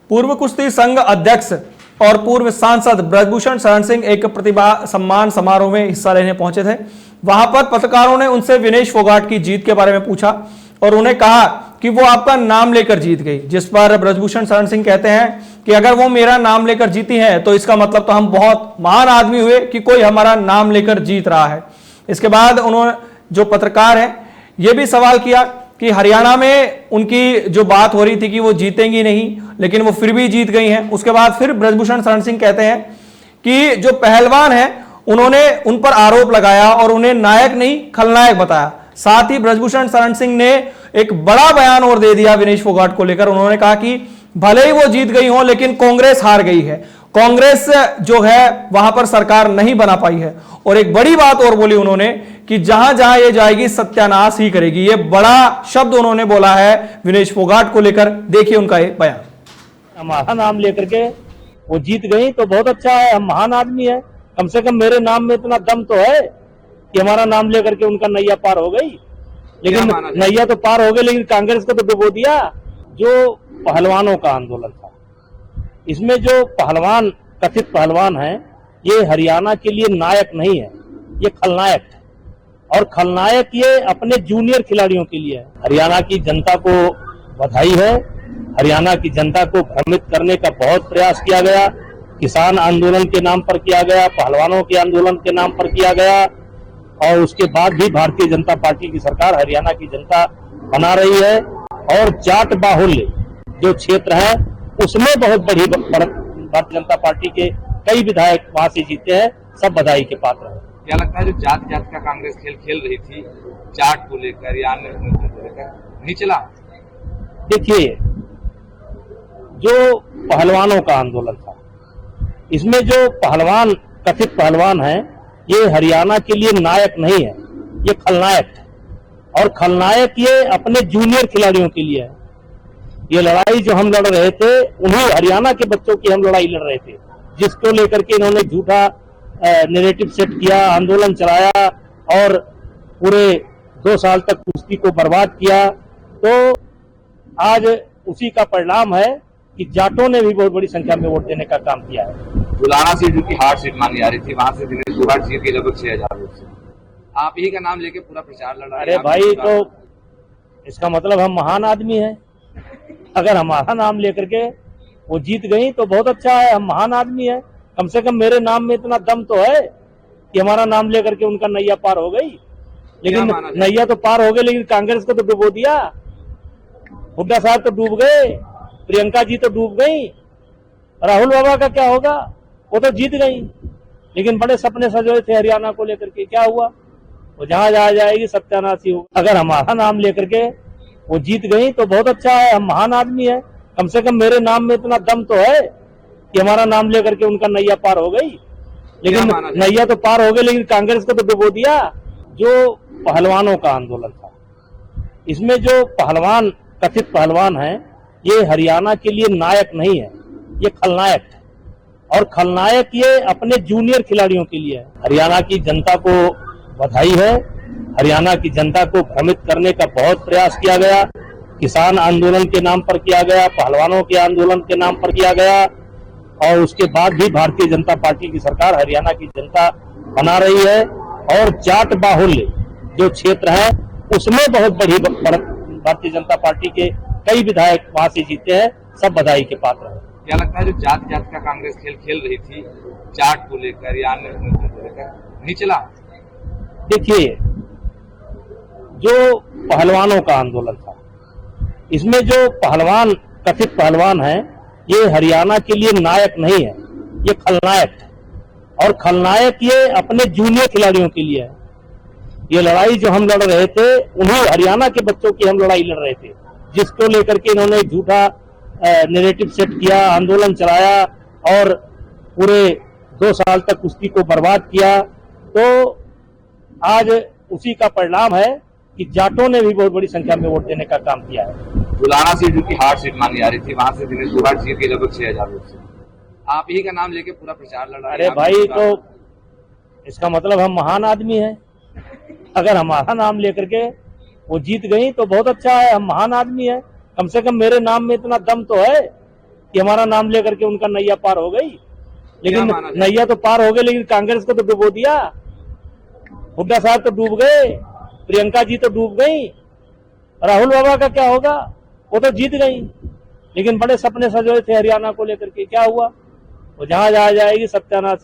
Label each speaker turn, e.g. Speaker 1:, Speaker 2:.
Speaker 1: पूर्व कुश्ती संघ अध्यक्ष और पूर्व सांसद ब्रजभूषण शरण सिंह एक प्रतिभा सम्मान समारोह में हिस्सा लेने पहुंचे थे। वहां पर पत्रकारों ने उनसे विनेश फोगाट की जीत के बारे में पूछा और उन्हें कहा कि वो आपका नाम लेकर जीत गई, जिस पर ब्रजभूषण शरण सिंह कहते हैं कि अगर वो मेरा नाम लेकर जीती हैं तो इसका मतलब तो हम बहुत महान आदमी हुए कि कोई हमारा नाम लेकर जीत रहा है। इसके बाद उन्होंने जो पत्रकार हैं ये भी सवाल किया कि हरियाणा में उनकी जो बात हो रही थी कि वो जीतेंगी नहीं, लेकिन वो फिर भी जीत गई हैं। उसके बाद फिर ब्रजभूषण शरण सिंह कहते हैं कि जो पहलवान हैं उन्होंने उन पर आरोप लगाया और उन्हें नायक नहीं खलनायक बताया। साथ ही ब्रजभूषण शरण सिंह ने एक बड़ा बयान और दे दिया विनेश फोगाट को लेकर। उन्होंने कहा कि भले ही वो जीत गई हो लेकिन कांग्रेस हार गई है, कांग्रेस जो है वहां पर सरकार नहीं बना पाई है। और एक बड़ी बात और बोली उन्होंने कि जहां जहां ये जाएगी सत्यानाश ही करेगी। ये बड़ा शब्द उन्होंने बोला है विनेश फोगाट को लेकर। देखिए उनका ये बयान।
Speaker 2: हमारा नाम लेकर के वो जीत गई तो बहुत अच्छा है, हम महान आदमी है। कम से कम मेरे नाम में इतना दम तो है कि हमारा नाम लेकर के उनका नैया पार हो गई। लेकिन नैया तो पार हो गई, लेकिन कांग्रेस को तो डुबो दिया। जो पहलवानों का आंदोलन था, इसमें जो पहलवान कथित पहलवान है ये हरियाणा के लिए नायक नहीं है, ये खलनायक है। और खलनायक ये अपने जूनियर खिलाड़ियों के लिए है। हरियाणा की जनता को बधाई है। हरियाणा की जनता को भ्रमित करने का बहुत प्रयास किया गया। किसान आंदोलन के नाम पर किया गया, पहलवानों के आंदोलन के नाम पर किया गया, और उसके बाद भी भारतीय जनता पार्टी की सरकार हरियाणा की जनता बना रही है। और जाट बाहुल्य जो क्षेत्र है उसमें बहुत बड़ी भारतीय जनता पार्टी के कई विधायक वहां से जीते हैं, सब बधाई के पात्र हैं।
Speaker 3: क्या लगता है जो जात जात का कांग्रेस खेल रही थी, जाट को लेकर या अन्य को लेकर, निचला?
Speaker 2: देखिए, जो पहलवानों का आंदोलन था, इसमें जो पहलवान कथित पहलवान है ये हरियाणा के लिए नायक नहीं है, ये खलनायक है। और खलनायक ये अपने जूनियर खिलाड़ियों के लिए है। ये लड़ाई जो हम लड़ रहे थे, उन्हीं हरियाणा के बच्चों की हम लड़ाई लड़ रहे थे, जिसको लेकर के इन्होंने झूठा नैरेटिव सेट किया, आंदोलन चलाया और पूरे 2 साल तक कुश्ती को बर्बाद किया। तो आज उसी का परिणाम है कि जाटों ने भी बहुत बड़ी संख्या में वोट देने का काम किया है।
Speaker 3: बुलाना सीट जो की हार्ड सीट मानी जा रही थी, वहां से विनेश फोगाट जीत के लगभग 6000 वोट से। आप ही का नाम लेके पूरा प्रचार लड़ रहे हैं।
Speaker 2: अरे भाई, तो इसका मतलब हम महान आदमी हैं। अगर हमारा नाम लेकर के वो जीत गई तो बहुत अच्छा है, हम महान आदमी है। कम से कम मेरे नाम में इतना दम तो है कि हमारा नाम लेकर के उनका नैया पार हो गई। लेकिन नैया तो पार हो गई, लेकिन कांग्रेस को तो डुबो दिया। हुड्डा साहब तो डूब गए, प्रियंका जी तो डूब गई, राहुल बाबा का क्या होगा? वो तो जीत गई, लेकिन बड़े सपने सजोए थे हरियाणा को लेकर के, क्या हुआ? वो जहां जहां जाएगी सत्यानाश ही होगा। अगर हमारा नाम लेकर के वो जीत गई तो बहुत अच्छा है, हम महान आदमी है। कम से कम मेरे नाम में इतना दम तो है कि हमारा नाम लेकर के उनका नैया पार हो गई। लेकिन नैया तो पार हो गई, लेकिन कांग्रेस को तो डुबो दिया। जो पहलवानों का आंदोलन था, इसमें जो पहलवान कथित पहलवान है ये हरियाणा के लिए नायक नहीं है, ये खलनायक है। और खलनायक ये अपने जूनियर खिलाड़ियों के लिए है। हरियाणा की जनता को बधाई है। हरियाणा की जनता को भ्रमित करने का बहुत प्रयास किया गया। किसान आंदोलन के नाम पर किया गया, पहलवानों के आंदोलन के नाम पर किया गया, और उसके बाद भी भारतीय जनता पार्टी की सरकार हरियाणा की जनता बना रही है। और जाट बाहुल्य जो क्षेत्र है उसमें बहुत बड़ी भारतीय जनता पार्टी के कई विधायक वहां से जीते हैं, सब बधाई के पात्र हैं।
Speaker 3: क्या लगता है जो जात जात का कांग्रेस खेल रही थी, जाट को लेकर या अन्य को लेकर, निचला?
Speaker 2: देखिए, जो पहलवानों का आंदोलन था, इसमें जो पहलवान कथित पहलवान है ये हरियाणा के लिए नायक नहीं है, ये खलनायक है। और खलनायक ये अपने जूनियर खिलाड़ियों के लिए है। ये लड़ाई जो हम लड़ रहे थे, उन्हीं हरियाणा के बच्चों की हम लड़ाई लड़ रहे थे, जिसको लेकर के इन्होंने झूठा नैरेटिव सेट किया, आंदोलन चलाया और पूरे 2 साल तक कुश्ती को बर्बाद किया। तो आज उसी का परिणाम है कि जाटों ने भी बहुत बड़ी संख्या में वोट देने का काम किया है।
Speaker 3: बुलाना सीट जो की हार्ड सीट मानी जा रही थी, वहां से विनेश फोगाट जीत के लगभग 6000 वोट से। आप ही का नाम लेके पूरा प्रचार लड़ रहे हैं।
Speaker 2: अरे भाई, तो इसका मतलब हम महान आदमी हैं। अगर हमारा नाम लेकर के वो जीत गई तो बहुत अच्छा है, हम महान आदमी है। कम से कम मेरे नाम में इतना दम तो है कि हमारा नाम लेकर के उनका नैया पार हो गई। लेकिन
Speaker 3: क्या माना जाए?
Speaker 2: नैया तो पार हो गई, लेकिन कांग्रेस को तो डुबो दिया। हुड्डा साहब तो डूब गए, प्रियंका जी तो डूब गई, राहुल बाबा का क्या होगा? वो तो जीत गई, लेकिन बड़े सपने सजोए थे हरियाणा को लेकर के, क्या हुआ? वो जहां जाएगी सत्यानाश ही